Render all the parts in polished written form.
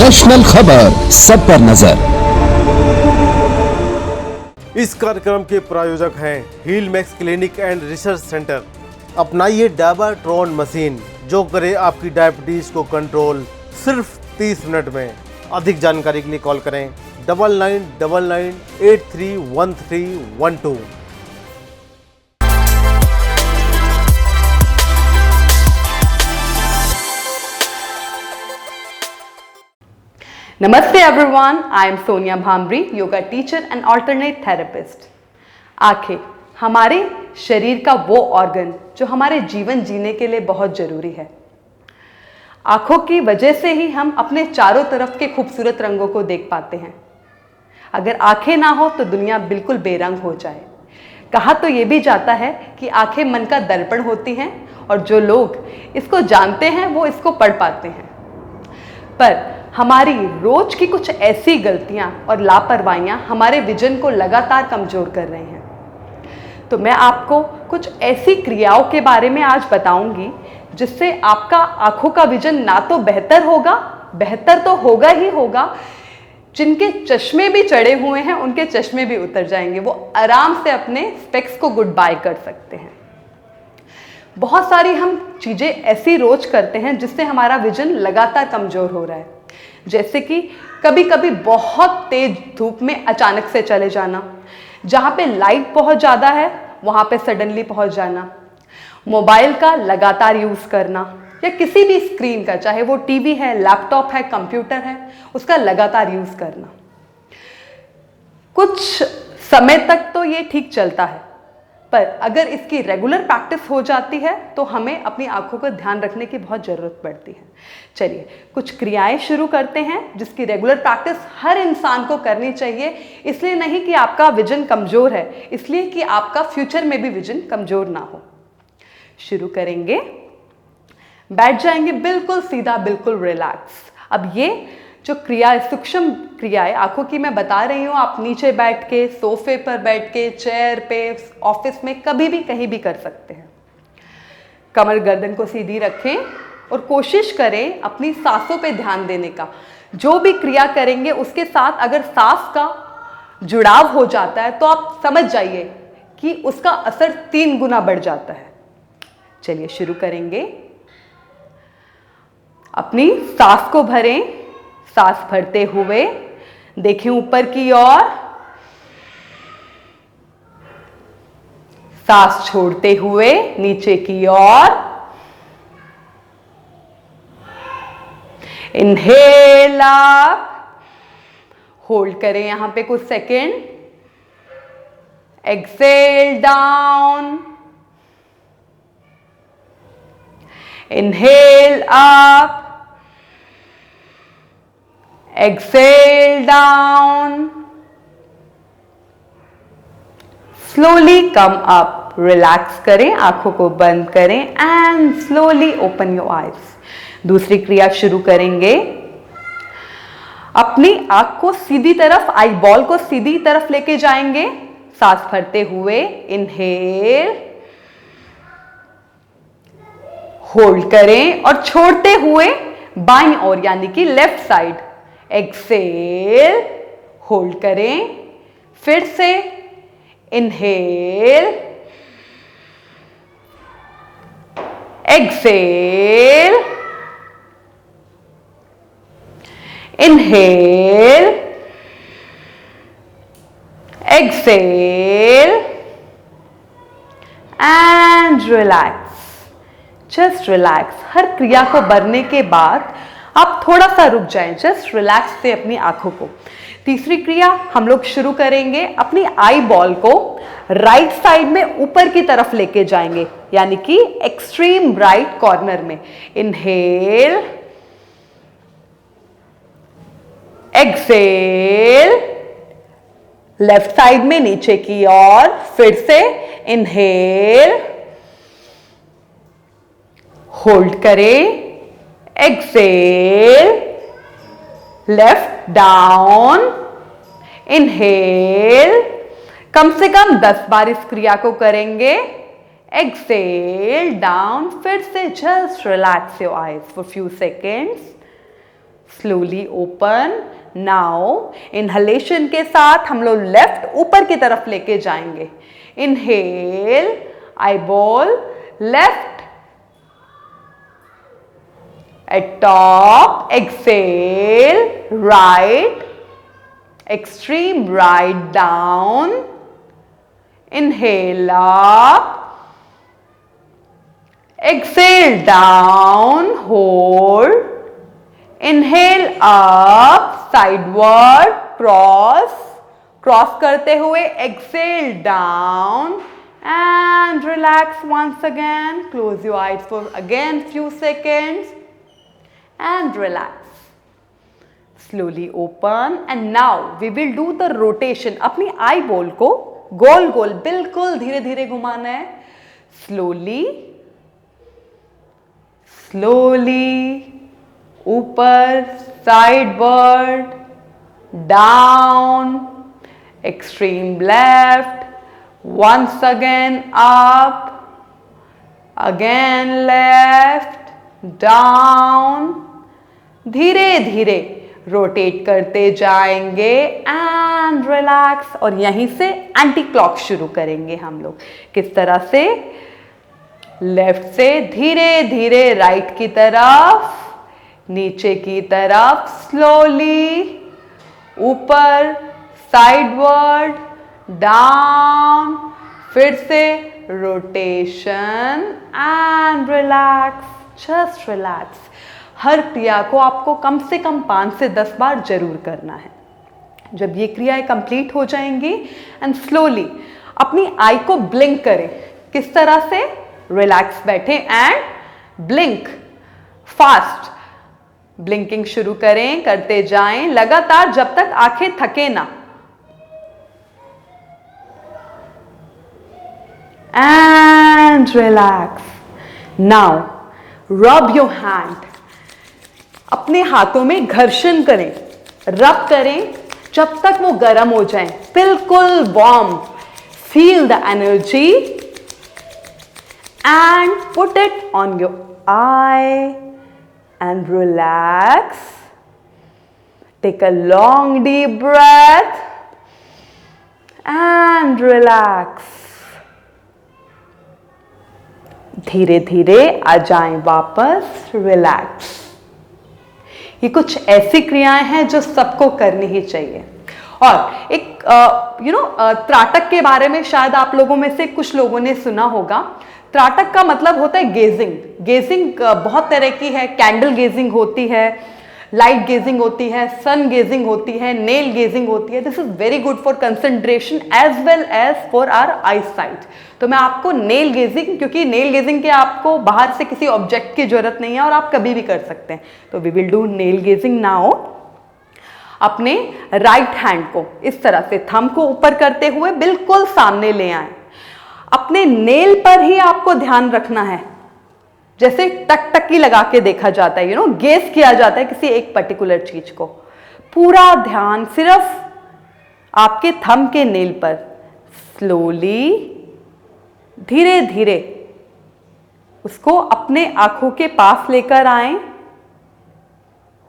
National खबर, सब पर नजर। इस कार्यक्रम के प्रायोजक हैं Heal Max clinic and research centre. अपनाइए डायबाट्रॉन मशीन जो करे आपकी डायबिटीज को कंट्रोल सिर्फ 30 मिनट में। अधिक जानकारी के लिए कॉल करें 9999831312। Namaste everyone, I am Sonia Bhamri, yoga teacher and alternate therapist. आंखें हमारे शरीर का वो ऑर्गन जो हमारे जीवन जीने के लिए बहुत ज़रूरी है। आँखों की वजह से ही हम अपने चारों तरफ के खूबसूरत रंगों को देख पाते हैं। अगर आंखें ना हो तो दुनिया बिल्कुल बेरंग हो जाए। कहा तो ये भी जाता है कि आंखें मन का दर्पण होती हैं और जो लोग इसको जानते हैं वो इसको पढ़ पाते हैं। पर हमारी रोज की कुछ ऐसी गलतियां और लापरवाहियां हमारे विजन को लगातार कमजोर कर रही हैं। तो मैं आपको कुछ ऐसी क्रियाओं के बारे में आज बताऊंगी जिससे आपका आंखों का विजन ना तो बेहतर होगा, बेहतर तो होगा ही होगा, जिनके चश्मे भी चढ़े हुए हैं उनके चश्मे भी उतर जाएंगे। वो आराम से अपने स्पेक्स को गुड बाय कर सकते हैं। बहुत सारी हम चीज़ें ऐसी रोज करते हैं जिससे हमारा विजन लगातार कमजोर हो रहा है। जैसे कि कभी कभी बहुत तेज धूप में अचानक से चले जाना, जहाँ पे लाइट बहुत ज़्यादा है वहाँ पे सडनली पहुँच जाना, मोबाइल का लगातार यूज़ करना या किसी भी स्क्रीन का, चाहे वो टीवी है, लैपटॉप है, कंप्यूटर है, उसका लगातार यूज़ करना। कुछ समय तक तो ये ठीक चलता है, पर अगर इसकी रेगुलर प्रैक्टिस हो जाती है तो हमें अपनी आंखों का ध्यान रखने की बहुत ज़रूरत पड़ती है। चलिए कुछ क्रियाएं शुरू करते हैं जिसकी रेगुलर प्रैक्टिस हर इंसान को करनी चाहिए। इसलिए नहीं कि आपका विजन कमज़ोर है, इसलिए कि आपका फ्यूचर में भी विजन कमज़ोर ना हो। शुरू करेंगे, बैठ जाएंगे बिल्कुल सीधा, बिल्कुल रिलैक्स। अब ये जो क्रिया, सूक्ष्म क्रियाएं आंखों की मैं बता रही हूँ, आप नीचे बैठ के, सोफे पर बैठ के, चेयर पे, ऑफिस में, कभी भी कहीं भी कर सकते हैं। कमर गर्दन को सीधी रखें और कोशिश करें अपनी सांसों पे ध्यान देने का। जो भी क्रिया करेंगे उसके साथ अगर सांस का जुड़ाव हो जाता है तो आप समझ जाइए कि उसका असर 3 गुना बढ़ जाता है। चलिए शुरू करेंगे। अपनी सांस को भरें, सांस भरते हुए देखें ऊपर की ओर, सांस छोड़ते हुए नीचे की ओर। इनहेल अप, होल्ड करें यहां पे कुछ second, exhale down, inhale up, exhale down, slowly come up, relax करें, आंखों को बंद करें and slowly open your eyes। दूसरी क्रिया शुरू करेंगे। अपनी आंख को सीधी तरफ, आई बॉल को सीधी तरफ लेके जाएंगे, सांस भरते हुए इनहेल, होल्ड करें और छोड़ते हुए बाईं ओर यानी कि लेफ्ट साइड, एक्सेल, होल्ड करें, फिर से inhale, exhale, inhale, exhale and relax. Just relax. हर क्रिया को करने के बाद आप थोड़ा सा रुक जाएं, जस्ट रिलैक्स से अपनी आंखों को। तीसरी क्रिया हम लोग शुरू करेंगे। अपनी आई बॉल को राइट साइड में ऊपर की तरफ लेके जाएंगे, यानी कि एक्सट्रीम राइट कॉर्नर में। इनहेल, एक्सेल, लेफ्ट साइड में नीचे की ओर, फिर से इनहेल, होल्ड करें, एक्सेल, लेफ्ट डाउन, इनहेल। कम से कम 10 बार इस क्रिया को करेंगे। एक्सेल डाउन, फिर से just relax your eyes for few seconds, slowly open. Now inhalation के साथ हम लोग लेफ्ट ऊपर की तरफ लेके जाएंगे। Inhale, eye ball left at top, exhale, right, extreme right down, inhale up, exhale down, hold, inhale up, sideward, cross करते हुए exhale down and relax once again. Close your eyes for again few seconds and relax. Slowly open and now we will do the rotation. अपनी eye ball को गोल गोल बिल्कुल धीरे धीरे घुमाना है। Slowly, slowly, ऊपर, sideward, down, extreme left, once again up, again left, down, धीरे धीरे रोटेट करते जाएंगे एंड रिलैक्स। और यहीं से एंटी क्लॉक शुरू करेंगे हम लोग। किस तरह से? लेफ्ट से धीरे धीरे राइट की तरफ, नीचे की तरफ स्लोली, ऊपर साइडवर्ड, डाउन, फिर से rotation and relax. Just relax. हर क्रिया को आपको कम से कम 5 से 10 बार जरूर करना है। जब ये क्रियाएं कंप्लीट हो जाएंगी एंड स्लोली अपनी आई को ब्लिंक करें। किस तरह से? रिलैक्स बैठे एंड ब्लिंक। फास्ट ब्लिंकिंग शुरू करें, करते जाएं लगातार जब तक आंखें थके ना। And relax. नाउ रब योर हैंड। अपने हाथों में घर्षण करें, रब करें जब तक वो गर्म हो जाए, बिल्कुल warm. Feel the energy and put it on your eye and relax. Take a long deep breath and relax. धीरे धीरे आ जाएं वापस, रिलैक्स। ये कुछ ऐसी क्रियाएं हैं जो सबको करनी ही चाहिए। और एक त्राटक के बारे में शायद आप लोगों में से कुछ लोगों ने सुना होगा। त्राटक का मतलब होता है गेजिंग। गेजिंग बहुत तरह की है। कैंडल गेजिंग होती है, लाइट गेजिंग होती है, सन गेजिंग होती है, नेल गेजिंग होती है। This is very good for concentration as well as for our eyesight. तो मैं आपको नेल गेजिंग, क्योंकि नेल गेजिंग के आपको बाहर से किसी ऑब्जेक्ट की जरूरत नहीं है और आप कभी भी कर सकते हैं। तो we will do nail gazing now. अपने राइट हैंड को इस तरह से थंब को ऊपर करते हुए बिल्कुल सामने ले आए। अपने नेल पर ही आपको ध्यान रखना है। जैसे टकटकी लगा के देखा जाता है, गेस किया जाता है किसी एक पर्टिकुलर चीज को। पूरा ध्यान सिर्फ आपके थंब के नेल पर। स्लोली, धीरे धीरे उसको अपने आंखों के पास लेकर आए।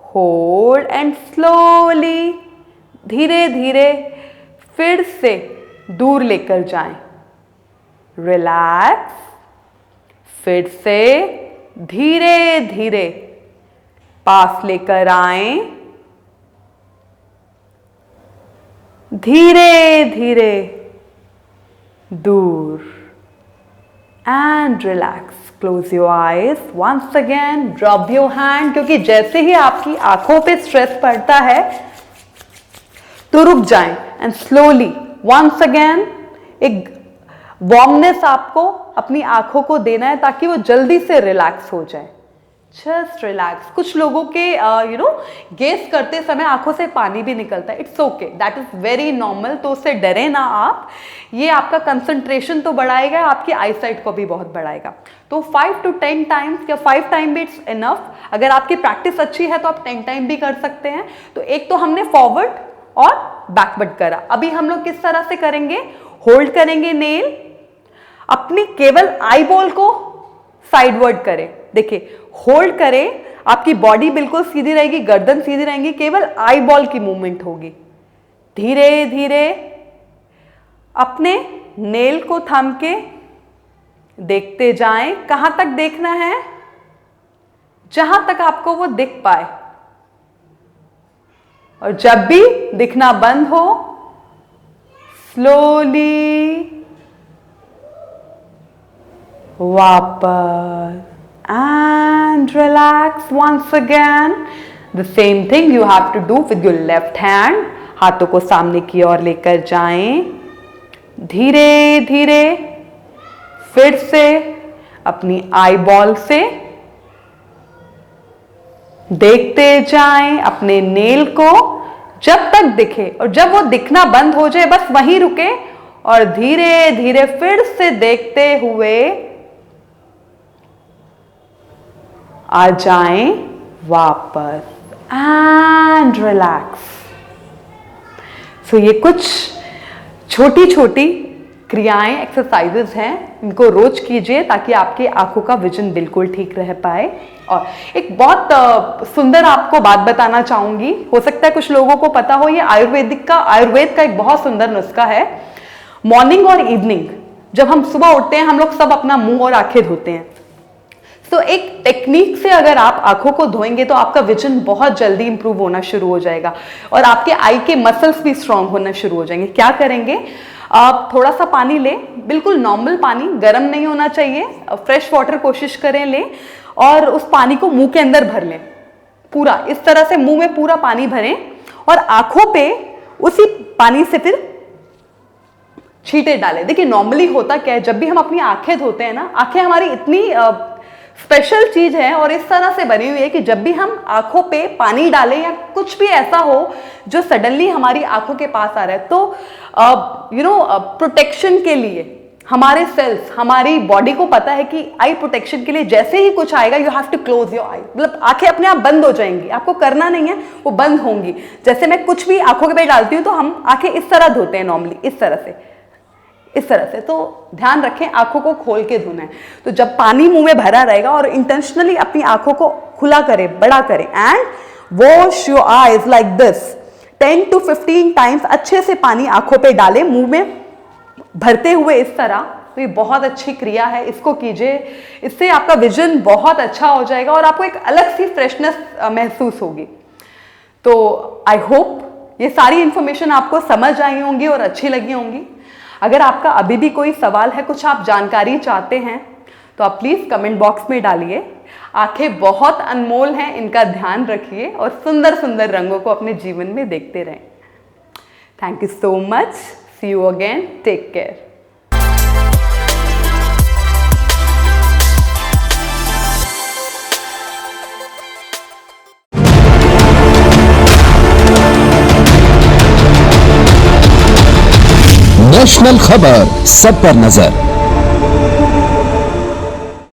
होल्ड एंड स्लोली, धीरे धीरे फिर से दूर लेकर जाएं। रिलैक्स। फिर से धीरे धीरे पास लेकर आए। धीरे धीरे दूर and relax. Close your eyes once again. Rub your hand, क्योंकि जैसे ही आपकी आंखों पे स्ट्रेस पड़ता है तो रुक जाएं एंड स्लोली वंस अगेन एक वार्मनेस आपको अपनी आंखों को देना है ताकि वो जल्दी से रिलैक्स हो जाए। Just relax. कुछ लोगों के गेस करते समय आंखों से पानी भी निकलता है। It's okay, that is very normal. तो उससे डरे ना आप। ये आपका कंसंट्रेशन तो बढ़ाएगा, आपकी आईसाइट को भी बहुत बढ़ाएगा। तो 5 to 10 टाइम्स या 5 टाइम भी इट्स इनफ। अगर आपकी प्रैक्टिस अच्छी है तो आप 10 टाइम भी कर सकते हैं। तो एक तो हमने फॉरवर्ड और बैकवर्ड करा। अभी हम लोग किस तरह से करेंगे? होल्ड करेंगे नेल, अपनी केवल आई बॉल को साइडवर्ड करें। देखिए, होल्ड करें, आपकी बॉडी बिल्कुल सीधी रहेगी, गर्दन सीधी रहेगी, केवल आई बॉल की मूवमेंट होगी। धीरे धीरे अपने नेल को थम के देखते जाएं। कहां तक देखना है? जहां तक आपको वो दिख पाए, और जब भी दिखना बंद हो, स्लोली वापस and relax once again. The same thing you have to do with your left hand. हाथों को सामने की ओर लेकर जाएं। धीरे धीरे फिर से अपनी आई बॉल से देखते जाएं अपने नेल को जब तक दिखे, और जब वो दिखना बंद हो जाए बस वहीं रुके और धीरे धीरे फिर से देखते हुए आ जाएं वापस एंड रिलैक्स। सो ये कुछ छोटी छोटी क्रियाएं, एक्सरसाइजेस हैं, इनको रोज कीजिए ताकि आपकी आंखों का विजन बिल्कुल ठीक रह पाए। और एक बहुत सुंदर आपको बात बताना चाहूंगी, हो सकता है कुछ लोगों को पता हो, ये आयुर्वेद का एक बहुत सुंदर नुस्खा है। मॉर्निंग और इवनिंग जब हम सुबह उठते हैं, हम लोग सब अपना मुंह और आंखें धोते हैं। तो एक टेक्निक से अगर आप आंखों को धोएंगे तो आपका विजन बहुत जल्दी इंप्रूव होना शुरू हो जाएगा और आपके आई के मसल्स भी स्ट्रांग होना शुरू हो जाएंगे। क्या करेंगे? आप थोड़ा सा पानी लें, बिल्कुल नॉर्मल पानी, गर्म नहीं होना चाहिए, फ्रेश वाटर कोशिश करें लें, और उस पानी को मुंह के अंदर भर लें पूरा। इस तरह से मुंह में पूरा पानी भरें और आंखों पे उसी पानी से फिर छींटे डालें। देखिए, नॉर्मली होता क्या है, जब भी हम अपनी आंखें धोते हैं ना, आंखें हमारी इतनी स्पेशल चीज है और इस तरह से बनी हुई है कि जब भी हम आंखों पे पानी डालें या कुछ भी ऐसा हो जो सडनली हमारी आंखों के पास आ रहा है, तो प्रोटेक्शन के लिए हमारे सेल्स, हमारी बॉडी को पता है कि आई प्रोटेक्शन के लिए जैसे ही कुछ आएगा you have to close your eye, मतलब आंखें अपने आप बंद हो जाएंगी, आपको करना नहीं है, वो बंद होंगी। जैसे मैं कुछ भी आंखों के पे डालती हूँ तो हम आंखें इस तरह धोते हैं नॉर्मली, इस तरह से। तो ध्यान रखें, आंखों को खोल के धोना है। तो जब पानी मुंह में भरा रहेगा और इंटेंशनली अपनी आंखों को खुला करें, बड़ा करें, and wash your eyes like this 10 to 15 times. अच्छे से पानी आंखों पे डालें, मुंह में भरते हुए इस तरह। तो ये बहुत अच्छी क्रिया है, इसको कीजिए, इससे आपका विजन बहुत अच्छा हो जाएगा और आपको एक अलग सी फ्रेशनेस महसूस होगी। तो आई होप ये सारी इंफॉर्मेशन आपको समझ आई होंगी और अच्छी लगी होंगी। अगर आपका अभी भी कोई सवाल है, कुछ आप जानकारी चाहते हैं, तो आप प्लीज कमेंट बॉक्स में डालिए। आंखें बहुत अनमोल हैं, इनका ध्यान रखिए और सुंदर सुंदर रंगों को अपने जीवन में देखते रहें। Thank you so much, see you again, take care. National खबर, सब पर नजर।